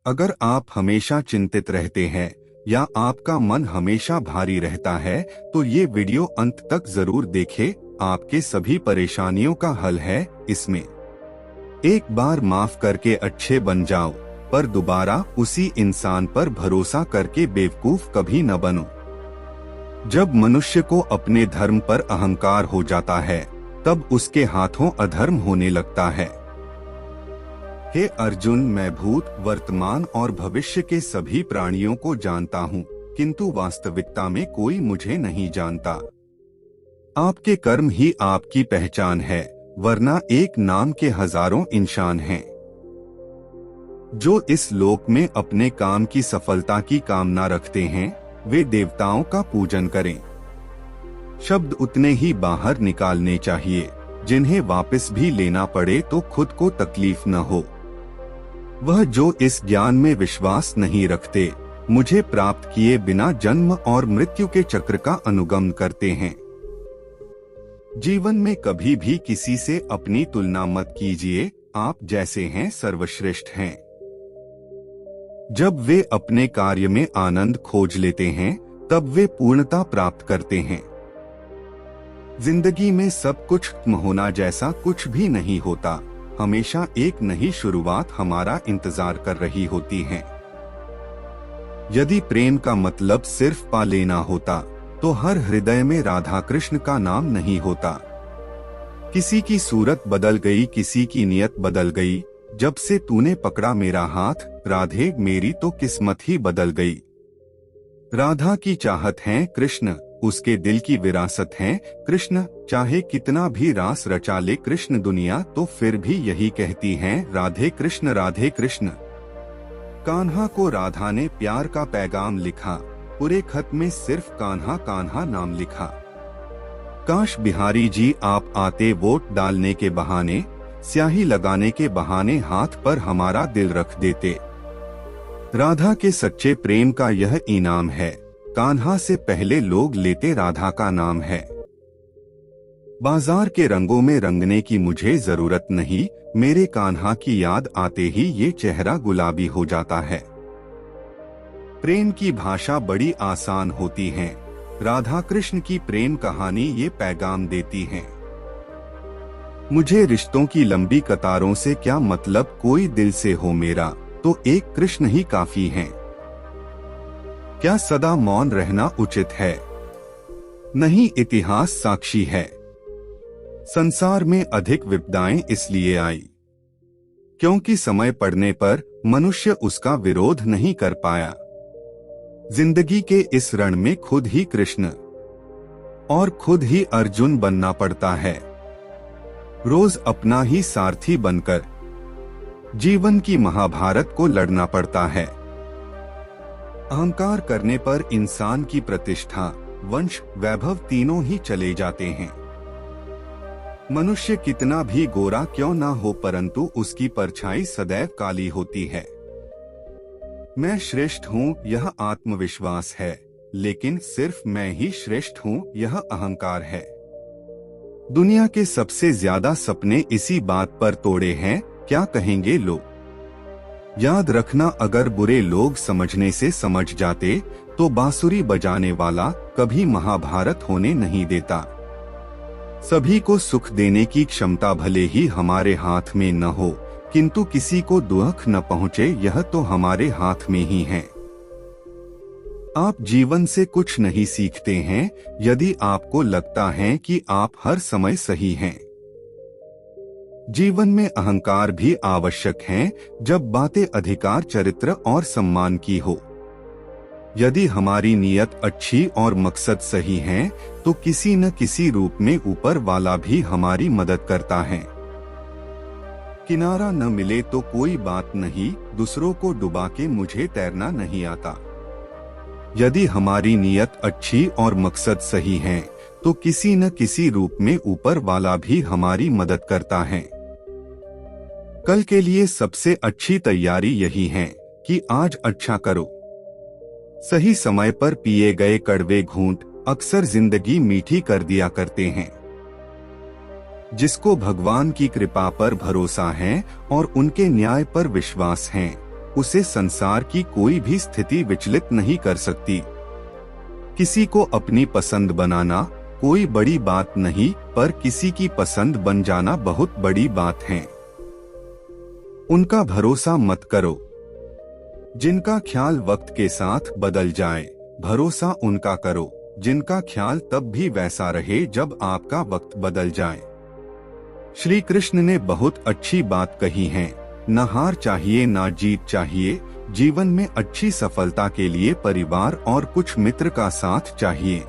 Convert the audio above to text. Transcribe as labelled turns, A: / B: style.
A: अगर आप हमेशा चिंतित रहते हैं या आपका मन हमेशा भारी रहता है तो ये वीडियो अंत तक जरूर देखें। आपके सभी परेशानियों का हल है इसमें। एक बार माफ करके अच्छे बन जाओ, पर दोबारा उसी इंसान पर भरोसा करके बेवकूफ कभी न बनो। जब मनुष्य को अपने धर्म पर अहंकार हो जाता है तब उसके हाथों अधर्म होने लगता है। हे अर्जुन, मैं भूत, वर्तमान और भविष्य के सभी प्राणियों को जानता हूँ, किंतु वास्तविकता में कोई मुझे नहीं जानता। आपके कर्म ही आपकी पहचान है, वरना एक नाम के हजारों इंसान हैं। जो इस लोक में अपने काम की सफलता की कामना रखते हैं वे देवताओं का पूजन करें। शब्द उतने ही बाहर निकालने चाहिए जिन्हें वापस भी लेना पड़े तो खुद को तकलीफ न हो। वह जो इस ज्ञान में विश्वास नहीं रखते, मुझे प्राप्त किए बिना जन्म और मृत्यु के चक्र का अनुगमन करते हैं। जीवन में कभी भी किसी से अपनी तुलना मत कीजिए, आप जैसे हैं सर्वश्रेष्ठ हैं। जब वे अपने कार्य में आनंद खोज लेते हैं तब वे पूर्णता प्राप्त करते हैं। जिंदगी में सब कुछ खत्म होना जैसा कुछ भी नहीं होता, हमेशा एक नई शुरुआत हमारा इंतजार कर रही होती है। यदि प्रेम का मतलब सिर्फ पा लेना होता तो हर हृदय में राधा कृष्ण का नाम नहीं होता। किसी की सूरत बदल गई, किसी की नियत बदल गई, जब से तूने पकड़ा मेरा हाथ राधे मेरी तो किस्मत ही बदल गई। राधा की चाहत है कृष्ण, उसके दिल की विरासत है कृष्ण। चाहे कितना भी रास रचा ले कृष्ण दुनिया, तो फिर भी यही कहती है राधे कृष्ण राधे कृष्ण। कान्हा को राधा ने प्यार का पैगाम लिखा, पूरे खत में सिर्फ कान्हा कान्हा नाम लिखा। काश बिहारी जी आप आते वोट डालने के बहाने, स्याही लगाने के बहाने हाथ पर हमारा दिल रख देते। राधा के सच्चे प्रेम का यह इनाम है, कान्हा से पहले लोग लेते राधा का नाम है। बाजार के रंगों में रंगने की मुझे जरूरत नहीं, मेरे कान्हा की याद आते ही ये चेहरा गुलाबी हो जाता है। प्रेम की भाषा बड़ी आसान होती है, राधा कृष्ण की प्रेम कहानी ये पैगाम देती है। मुझे रिश्तों की लंबी कतारों से क्या मतलब, कोई दिल से हो मेरा तो एक कृष्ण ही काफी है। क्या सदा मौन रहना उचित है? नहीं, इतिहास साक्षी है। संसार में अधिक विपदाएं इसलिए आई क्योंकि समय पड़ने पर मनुष्य उसका विरोध नहीं कर पाया। जिंदगी के इस रण में खुद ही कृष्ण और खुद ही अर्जुन बनना पड़ता है। रोज अपना ही सारथी बनकर जीवन की महाभारत को लड़ना पड़ता है। अहंकार करने पर इंसान की प्रतिष्ठा, वंश, वैभव तीनों ही चले जाते हैं। मनुष्य कितना भी गोरा क्यों ना हो, परंतु उसकी परछाई सदैव काली होती है। मैं श्रेष्ठ हूँ यह आत्मविश्वास है, लेकिन सिर्फ मैं ही श्रेष्ठ हूँ यह अहंकार है। दुनिया के सबसे ज्यादा सपने इसी बात पर तोड़े हैं, क्या कहेंगे लोग। याद रखना, अगर बुरे लोग समझने से समझ जाते तो बांसुरी बजाने वाला कभी महाभारत होने नहीं देता। सभी को सुख देने की क्षमता भले ही हमारे हाथ में न हो, किंतु किसी को दुख न पहुंचे यह तो हमारे हाथ में ही है। आप जीवन से कुछ नहीं सीखते हैं यदि आपको लगता है कि आप हर समय सही हैं। जीवन में अहंकार भी आवश्यक है जब बातें अधिकार, चरित्र और सम्मान की हो। यदि हमारी नीयत अच्छी और मकसद सही है तो किसी न किसी रूप में ऊपर वाला भी हमारी मदद करता है। किनारा न मिले तो कोई बात नहीं, दूसरों को डुबा के मुझे तैरना नहीं आता। यदि हमारी नीयत अच्छी और मकसद सही है तो किसी न किसी रूप में ऊपर वाला भी हमारी मदद करता है। कल के लिए सबसे अच्छी तैयारी यही है कि आज अच्छा करो। सही समय पर पिए गए कड़वे घूंट अक्सर जिंदगी मीठी कर दिया करते हैं। जिसको भगवान की कृपा पर भरोसा है और उनके न्याय पर विश्वास है, उसे संसार की कोई भी स्थिति विचलित नहीं कर सकती। किसी को अपनी पसंद बनाना कोई बड़ी बात नहीं, पर किसी की पसंद बन जाना बहुत बड़ी बात है। उनका भरोसा मत करो। जिनका ख्याल वक्त के साथ बदल जाए, भरोसा उनका करो जिनका ख्याल तब भी वैसा रहे जब आपका वक्त बदल जाए। श्री कृष्ण ने बहुत अच्छी बात कही है, न हार चाहिए न जीत चाहिए। जीवन में अच्छी सफलता के लिए परिवार और कुछ मित्र का साथ चाहिए।